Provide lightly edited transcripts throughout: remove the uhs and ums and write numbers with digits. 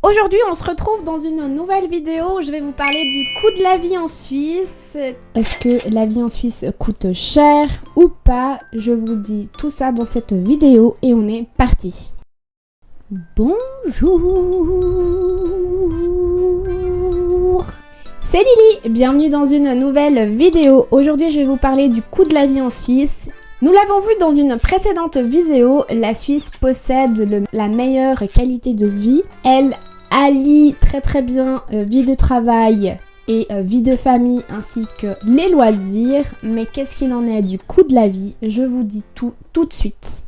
Aujourd'hui, on se retrouve dans une nouvelle vidéo. Je vais vous parler du coût de la vie en Suisse. Est-ce que la vie en Suisse coûte cher ou pas? Je vous dis tout ça dans cette vidéo et on est parti. Bonjour, c'est Lily, bienvenue dans une nouvelle vidéo. Aujourd'hui, je vais vous parler du coût de la vie en Suisse. Nous l'avons vu dans une précédente vidéo, la Suisse possède la meilleure qualité de vie. Elle allie très bien vie de travail et vie de famille ainsi que les loisirs. Mais qu'est-ce qu'il en est du coût de la vie? Je vous dis tout de suite.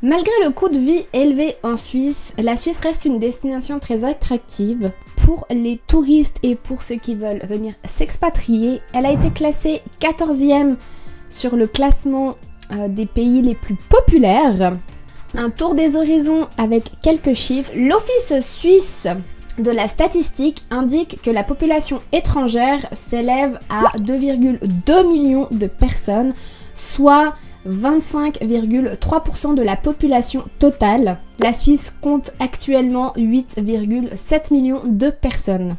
Malgré le coût de vie élevé en Suisse, la Suisse reste une destination très attractive pour les touristes et pour ceux qui veulent venir s'expatrier. Elle a été classée 14e sur le classement des pays les plus populaires. Un tour des horizons avec quelques chiffres. L'Office suisse de la statistique indique que la population étrangère s'élève à 2,2 millions de personnes, soit 25,3% de la population totale. La Suisse compte actuellement 8,7 millions de personnes.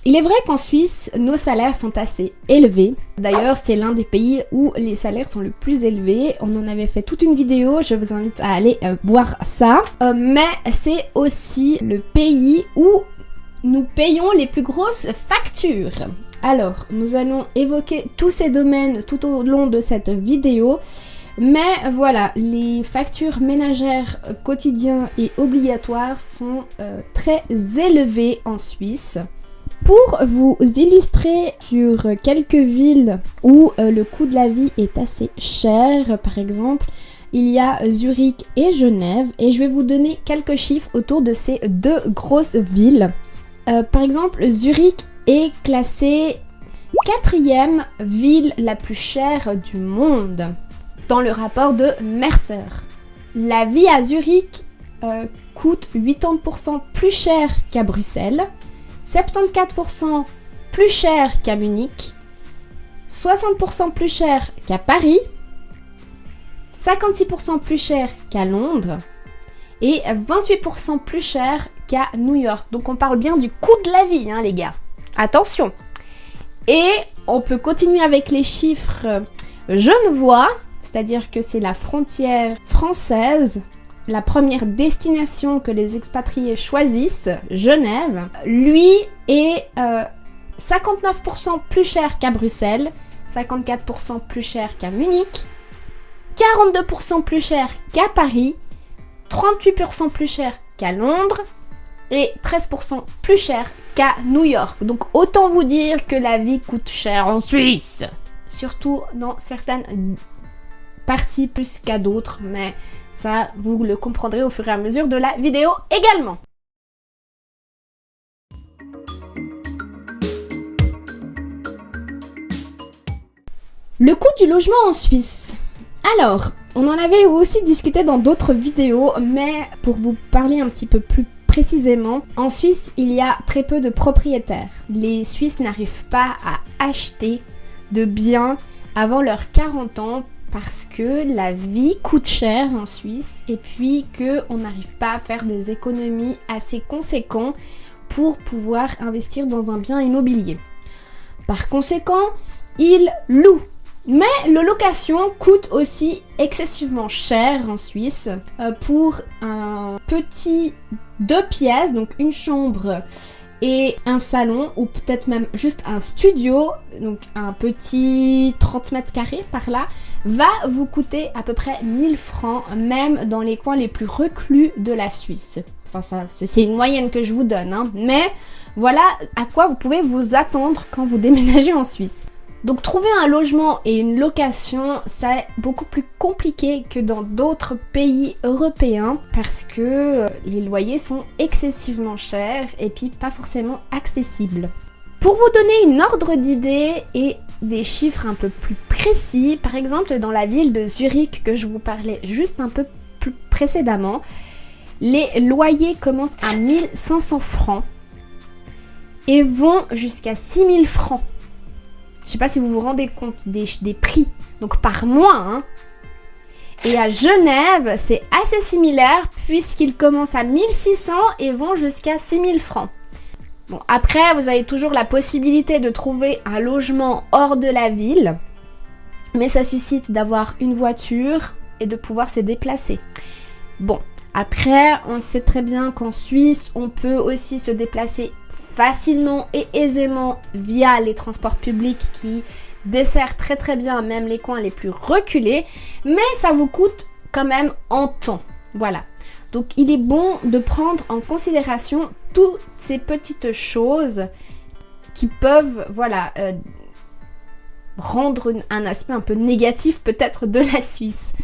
Il est vrai qu'en Suisse, nos salaires sont assez élevés. D'ailleurs, c'est l'un des pays où les salaires sont le plus élevés. On en avait fait toute une vidéo, je vous invite à aller voir ça. Mais c'est aussi le pays où nous payons les plus grosses factures. Alors, nous allons évoquer tous ces domaines tout au long de cette vidéo. Mais voilà, les factures ménagères quotidiennes et obligatoires sont très élevées en Suisse. Pour vous illustrer sur quelques villes où le coût de la vie est assez cher, par exemple, il y a Zurich et Genève. Et je vais vous donner quelques chiffres autour de ces deux grosses villes. Par exemple, Zurich est classée 4e ville la plus chère du monde dans le rapport de Mercer. La vie à Zurich coûte 80% plus cher qu'à Bruxelles, 74% plus cher qu'à Munich, 60% plus cher qu'à Paris, 56% plus cher qu'à Londres et 28% plus cher qu'à New York. Donc on parle bien du coût de la vie, hein, les gars. Attention. Et on peut continuer avec les chiffres genevois, c'est-à-dire que c'est la frontière française, la première destination que les expatriés choisissent, Genève. Lui est 59% plus cher qu'à Bruxelles, 54% plus cher qu'à Munich, 42% plus cher qu'à Paris, 38% plus cher qu'à Londres et 13% plus cher qu'à New York. Donc autant vous dire que la vie coûte cher en Suisse. Surtout dans certaines parties plus qu'à d'autres, mais ça vous le comprendrez au fur et à mesure de la vidéo également. Le coût du logement en Suisse. Alors, on en avait aussi discuté dans d'autres vidéos, mais pour vous parler un petit peu plus précisément, en Suisse, il y a très peu de propriétaires. Les Suisses n'arrivent pas à acheter de biens avant leurs 40 ans parce que la vie coûte cher en Suisse et puis qu'on n'arrive pas à faire des économies assez conséquentes pour pouvoir investir dans un bien immobilier. Par conséquent, ils louent. Mais la location coûte aussi excessivement cher en Suisse. Pour un petit 2 pièces, donc une chambre et un salon, ou peut-être même juste un studio, donc un petit 30 mètres carrés par là, va vous coûter à peu près 1000 francs, même dans les coins les plus reclus de la Suisse. Enfin, ça, c'est une moyenne que je vous donne, hein. Mais voilà à quoi vous pouvez vous attendre quand vous déménagez en Suisse. Donc trouver un logement et une location, c'est beaucoup plus compliqué que dans d'autres pays européens parce que les loyers sont excessivement chers et puis pas forcément accessibles. Pour vous donner une ordre d'idée et des chiffres un peu plus précis, par exemple dans la ville de Zurich que je vous parlais juste un peu plus précédemment, les loyers commencent à 1500 francs et vont jusqu'à 6 000 francs. Je sais pas si vous vous rendez compte des prix, donc par mois, hein. Et à Genève, c'est assez similaire puisqu'ils commencent à 1600 et vont jusqu'à 6 000 francs. Bon, après, vous avez toujours la possibilité de trouver un logement hors de la ville, mais ça suscite d'avoir une voiture et de pouvoir se déplacer. Bon, après, on sait très bien qu'en Suisse, on peut aussi se déplacer facilement et aisément via les transports publics qui dessert très très bien même les coins les plus reculés, mais ça vous coûte quand même en temps. Voilà. Donc il est bon de prendre en considération toutes ces petites choses qui peuvent, voilà, rendre un aspect un peu négatif peut-être de la Suisse.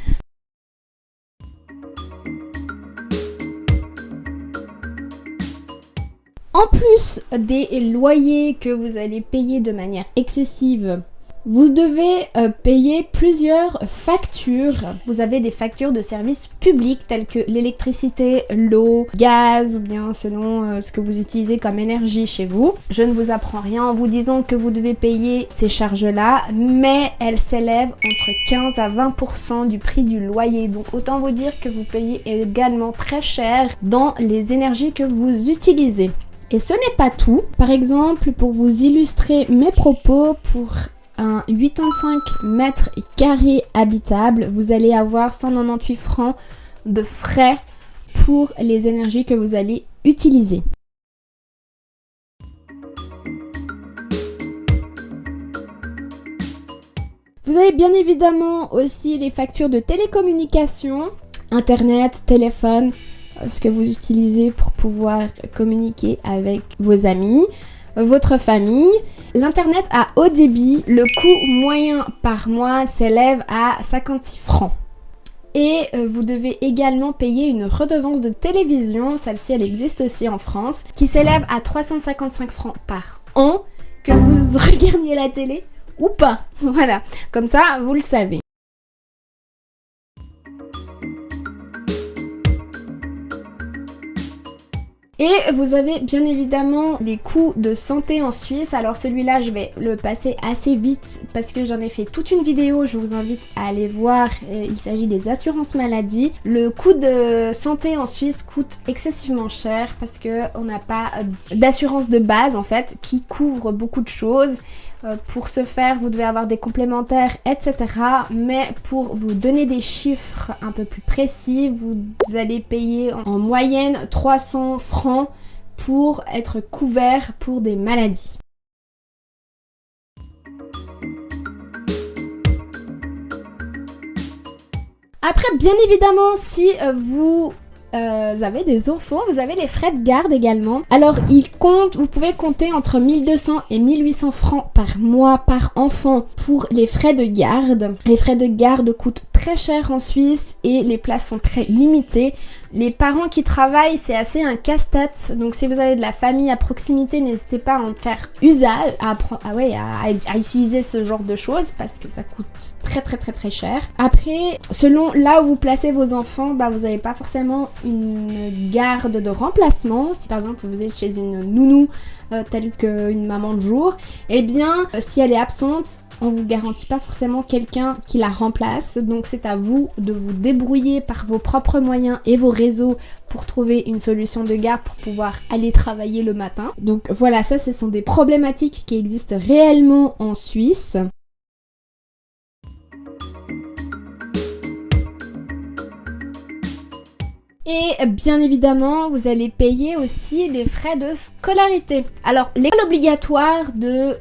En plus des loyers que vous allez payer de manière excessive, vous devez payer plusieurs factures. Vous avez des factures de services publics telles que l'électricité, l'eau, gaz ou bien selon ce que vous utilisez comme énergie chez vous. Je ne vous apprends rien en vous disant que vous devez payer ces charges-là, mais elles s'élèvent entre 15 à 20% du prix du loyer. Donc autant vous dire que vous payez également très cher dans les énergies que vous utilisez. Et ce n'est pas tout. Par exemple, pour vous illustrer mes propos, pour un 85 mètres carrés habitable, vous allez avoir 198 francs de frais pour les énergies que vous allez utiliser. Vous avez bien évidemment aussi les factures de télécommunication, internet, téléphone, ce que vous utilisez pour pouvoir communiquer avec vos amis, votre famille. L'internet à haut débit, le coût moyen par mois s'élève à 56 francs. Et vous devez également payer une redevance de télévision, celle-ci elle existe aussi en France, qui s'élève à 355 francs par an, que vous regardiez la télé ou pas. Voilà, comme ça vous le savez. Et vous avez bien évidemment les coûts de santé en Suisse. Alors celui-là, je vais le passer assez vite parce que j'en ai fait toute une vidéo. Je vous invite à aller voir. Il s'agit des assurances maladie. Le coût de santé en Suisse coûte excessivement cher parce qu'on n'a pas d'assurance de base en fait qui couvre beaucoup de choses. Pour ce faire, vous devez avoir des complémentaires, etc. Mais pour vous donner des chiffres un peu plus précis, vous allez payer en moyenne 300 francs pour être couvert pour des maladies. Après, bien évidemment, si vous avez des enfants, vous avez les frais de garde également. Alors, vous pouvez compter entre 1200 et 1800 francs par mois par enfant pour les frais de garde. Les frais de garde coûtent très cher en Suisse et les places sont très limitées. Les parents qui travaillent, c'est assez un casse-tête. Donc, si vous avez de la famille à proximité, n'hésitez pas à en faire usage, à utiliser ce genre de choses parce que ça coûte très cher. Après, selon là où vous placez vos enfants, vous n'avez pas forcément une garde de remplacement. Si par exemple vous êtes chez une nounou telle qu'une maman de jour, eh bien si elle est absente, on vous garantit pas forcément quelqu'un qui la remplace. Donc c'est à vous de vous débrouiller par vos propres moyens et vos réseaux pour trouver une solution de garde pour pouvoir aller travailler le matin. Donc voilà, ça ce sont des problématiques qui existent réellement en Suisse. Et bien évidemment, vous allez payer aussi des frais de scolarité. Alors, l'école obligatoire de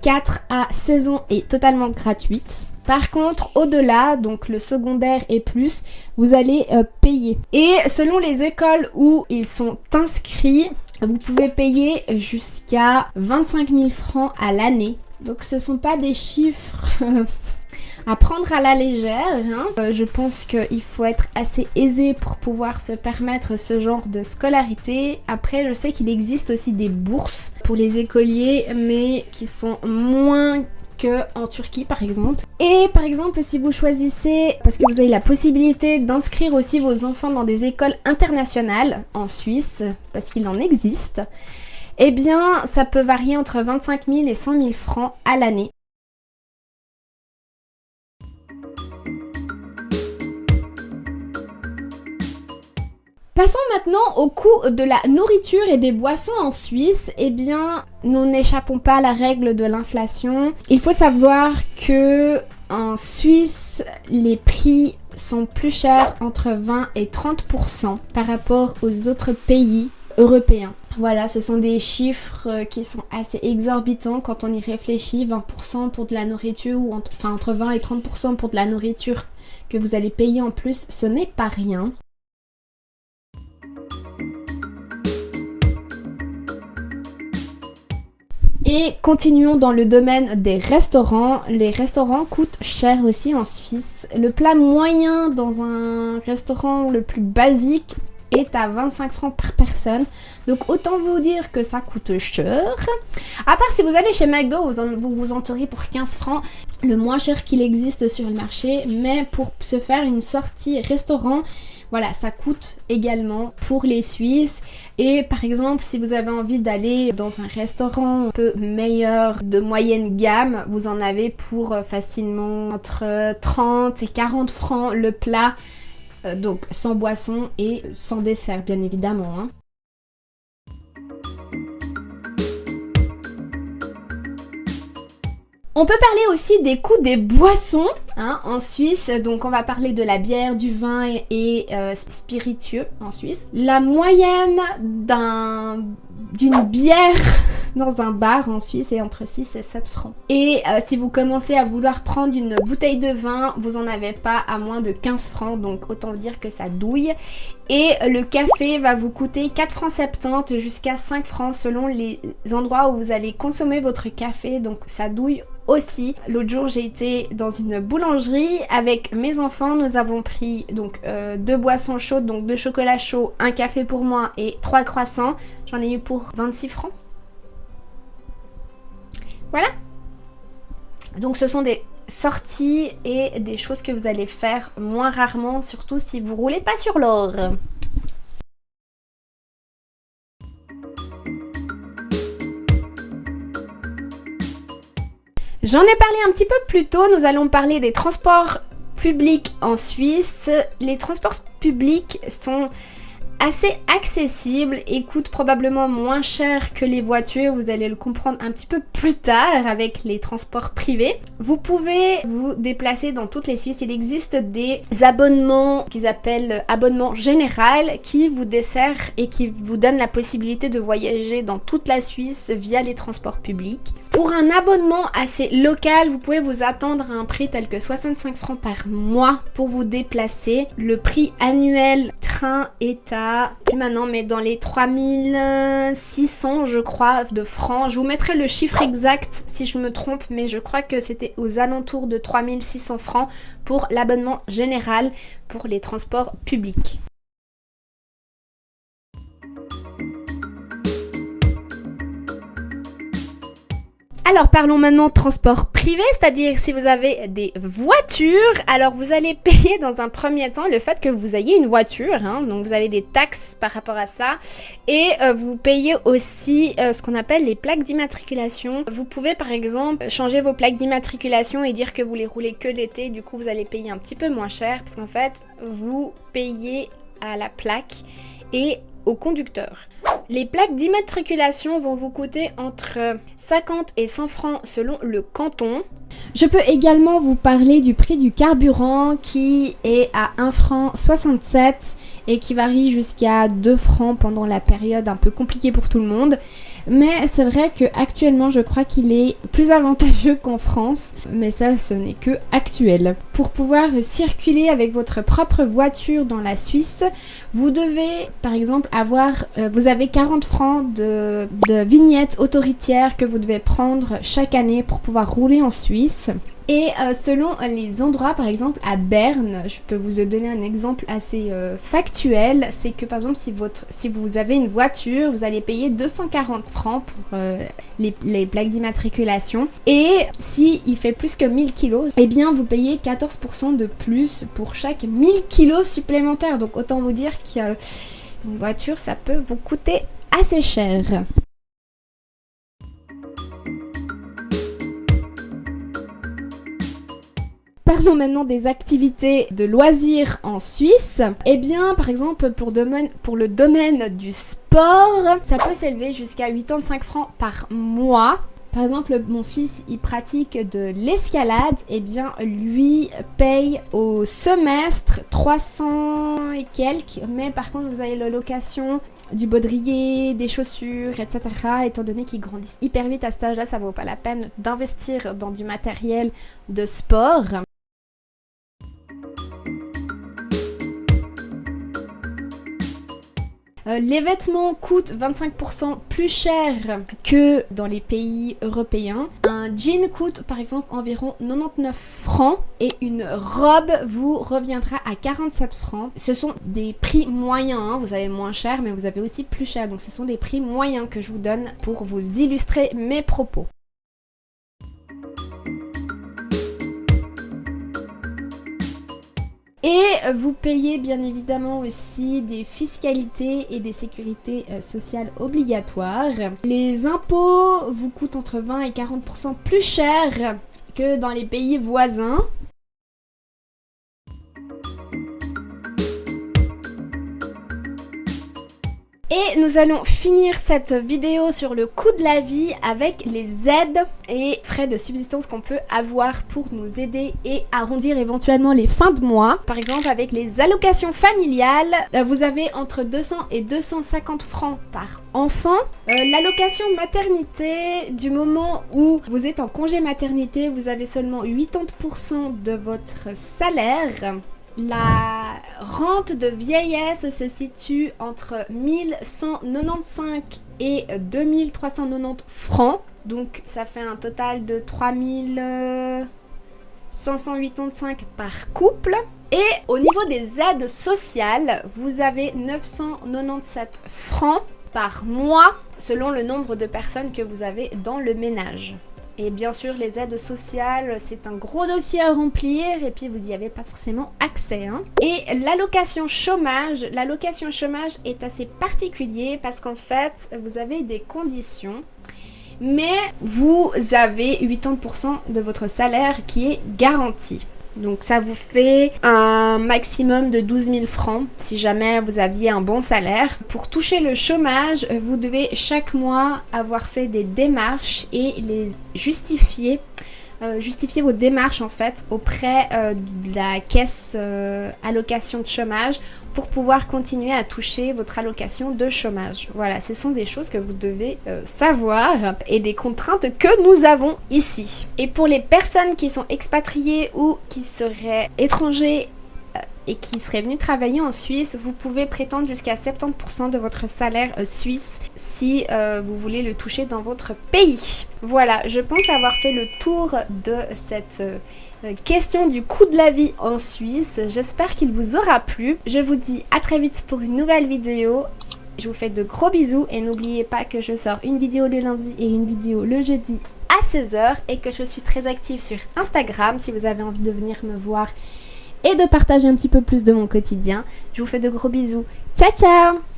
4 à 16 ans est totalement gratuite. Par contre, au-delà, donc le secondaire et plus, vous allez payer. Et selon les écoles où ils sont inscrits, vous pouvez payer jusqu'à 25 000 francs à l'année. Donc ce ne sont pas des chiffres à prendre à la légère, hein. Je pense qu'il faut être assez aisé pour pouvoir se permettre ce genre de scolarité. Après, je sais qu'il existe aussi des bourses pour les écoliers, mais qui sont moins qu'en Turquie par exemple. Et par exemple, si vous choisissez, parce que vous avez la possibilité d'inscrire aussi vos enfants dans des écoles internationales en Suisse, parce qu'il en existe, eh bien ça peut varier entre 25 000 et 100 000 francs à l'année. Passons maintenant au coût de la nourriture et des boissons en Suisse. Eh bien, nous n'échappons pas à la règle de l'inflation. Il faut savoir que en Suisse, les prix sont plus chers entre 20 et 30% par rapport aux autres pays européens. Voilà, ce sont des chiffres qui sont assez exorbitants quand on y réfléchit. 20% pour de la nourriture, ou entre 20 et 30% pour de la nourriture que vous allez payer en plus, ce n'est pas rien. Et continuons dans le domaine des restaurants. Les restaurants coûtent cher aussi en Suisse. Le plat moyen dans un restaurant le plus basique est à 25 francs par personne. Donc autant vous dire que ça coûte cher. À part si vous allez chez McDo, vous vous entourez pour 15 francs. Le moins cher qu'il existe sur le marché. Mais pour se faire une sortie restaurant, voilà, ça coûte également pour les Suisses. Et par exemple, si vous avez envie d'aller dans un restaurant un peu meilleur, de moyenne gamme, vous en avez pour facilement entre 30 et 40 francs le plat. Donc sans boisson et sans dessert, bien évidemment. Hein. On peut parler aussi des coûts des boissons en Suisse. Donc on va parler de la bière, du vin et spiritueux en Suisse. La moyenne d'une bière dans un bar en Suisse est entre 6 et 7 francs. Et si vous commencez à vouloir prendre une bouteille de vin, vous en avez pas à moins de 15 francs. Donc autant dire que ça douille. Et le café va vous coûter 4 francs 70 jusqu'à 5 francs selon les endroits où vous allez consommer votre café. Donc ça douille aussi. L'autre jour, j'ai été dans une boulangerie avec mes enfants. Nous avons pris donc 2 boissons chaudes, donc 2 chocolats chauds, un café pour moi et 3 croissants. J'en ai eu pour 26 francs. Voilà. Donc ce sont des sorties et des choses que vous allez faire moins rarement, surtout si vous roulez pas sur l'or. J'en ai parlé un petit peu plus tôt, nous allons parler des transports publics en Suisse. Les transports publics sont assez accessibles et coûtent probablement moins cher que les voitures. Vous allez le comprendre un petit peu plus tard avec les transports privés. Vous pouvez vous déplacer dans toutes les Suisses. Il existe des abonnements qu'ils appellent abonnement général qui vous desservent et qui vous donnent la possibilité de voyager dans toute la Suisse via les transports publics. Pour un abonnement assez local, vous pouvez vous attendre à un prix tel que 65 francs par mois pour vous déplacer. Le prix annuel train est à, plus maintenant, mais dans les 3600 je crois de francs. Je vous mettrai le chiffre exact si je me trompe, mais je crois que c'était aux alentours de 3600 francs pour l'abonnement général pour les transports publics. Alors parlons maintenant de transport privé, c'est-à-dire si vous avez des voitures, alors vous allez payer dans un premier temps le fait que vous ayez une voiture, donc vous avez des taxes par rapport à ça, et vous payez aussi ce qu'on appelle les plaques d'immatriculation. Vous pouvez par exemple changer vos plaques d'immatriculation et dire que vous les roulez que l'été, du coup vous allez payer un petit peu moins cher, parce qu'en fait vous payez à la plaque et au conducteur. Les plaques d'immatriculation vont vous coûter entre 50 et 100 francs selon le canton. Je peux également vous parler du prix du carburant qui est à 1 franc 67 et qui varie jusqu'à 2 francs pendant la période un peu compliquée pour tout le monde. Mais c'est vrai qu'actuellement, je crois qu'il est plus avantageux qu'en France. Mais ça, ce n'est que actuel. Pour pouvoir circuler avec votre propre voiture dans la Suisse, vous devez, par exemple, vous avez 40 francs de vignettes autoritières que vous devez prendre chaque année pour pouvoir rouler en Suisse. Et selon les endroits, par exemple à Berne, je peux vous donner un exemple assez factuel, c'est que par exemple si vous avez une voiture, vous allez payer 240 francs pour les plaques d'immatriculation, et si il fait plus que 1000 kilos, eh bien vous payez 14% de plus pour chaque 1000 kilos supplémentaires. Donc autant vous dire qu'une voiture ça peut vous coûter assez cher. Parlons maintenant des activités de loisirs en Suisse. Eh bien, par exemple, pour le domaine du sport, ça peut s'élever jusqu'à 85 francs par mois. Par exemple, mon fils, il pratique de l'escalade. Eh bien, lui paye au semestre 300 et quelques. Mais par contre, vous avez la location du baudrier, des chaussures, etc. Étant donné qu'ils grandissent hyper vite à cet âge-là, ça vaut pas la peine d'investir dans du matériel de sport. Les vêtements coûtent 25% plus cher que dans les pays européens. Un jean coûte par exemple environ 99 francs et une robe vous reviendra à 47 francs. Ce sont des prix moyens, hein. Vous avez moins cher mais vous avez aussi plus cher. Donc ce sont des prix moyens que je vous donne pour vous illustrer mes propos. Et vous payez bien évidemment aussi des fiscalités et des sécurités sociales obligatoires. Les impôts vous coûtent entre 20 et 40% plus cher que dans les pays voisins. Et nous allons finir cette vidéo sur le coût de la vie avec les aides et frais de subsistance qu'on peut avoir pour nous aider et arrondir éventuellement les fins de mois. Par exemple, avec les allocations familiales, vous avez entre 200 et 250 francs par enfant. L'allocation maternité, du moment où vous êtes en congé maternité, vous avez seulement 80% de votre salaire. La rente de vieillesse se situe entre 1195 et 2390 francs. Donc ça fait un total de 3585 par couple. Et au niveau des aides sociales, vous avez 997 francs par mois selon le nombre de personnes que vous avez dans le ménage. Et bien sûr, les aides sociales, c'est un gros dossier à remplir et puis vous n'y avez pas forcément accès. Et l'allocation chômage est assez particulier parce qu'en fait, vous avez des conditions, mais vous avez 80% de votre salaire qui est garanti. Donc ça vous fait un maximum de 12 000 francs si jamais vous aviez un bon salaire. Pour toucher le chômage, vous devez chaque mois avoir fait des démarches et les justifier vos démarches en fait auprès de la caisse allocation de chômage pour pouvoir continuer à toucher votre allocation de chômage. Voilà, ce sont des choses que vous devez savoir et des contraintes que nous avons ici. Et pour les personnes qui sont expatriées ou qui seraient étrangers et qui seraient venus travailler en Suisse, vous pouvez prétendre jusqu'à 70% de votre salaire suisse si vous voulez le toucher dans votre pays. Voilà, je pense avoir fait le tour de cette question du coût de la vie en Suisse. J'espère qu'il vous aura plu. Je vous dis à très vite pour une nouvelle vidéo. Je vous fais de gros bisous et n'oubliez pas que je sors une vidéo le lundi et une vidéo le jeudi à 16h et que je suis très active sur Instagram si vous avez envie de venir me voir et de partager un petit peu plus de mon quotidien. Je vous fais de gros bisous. Ciao ciao!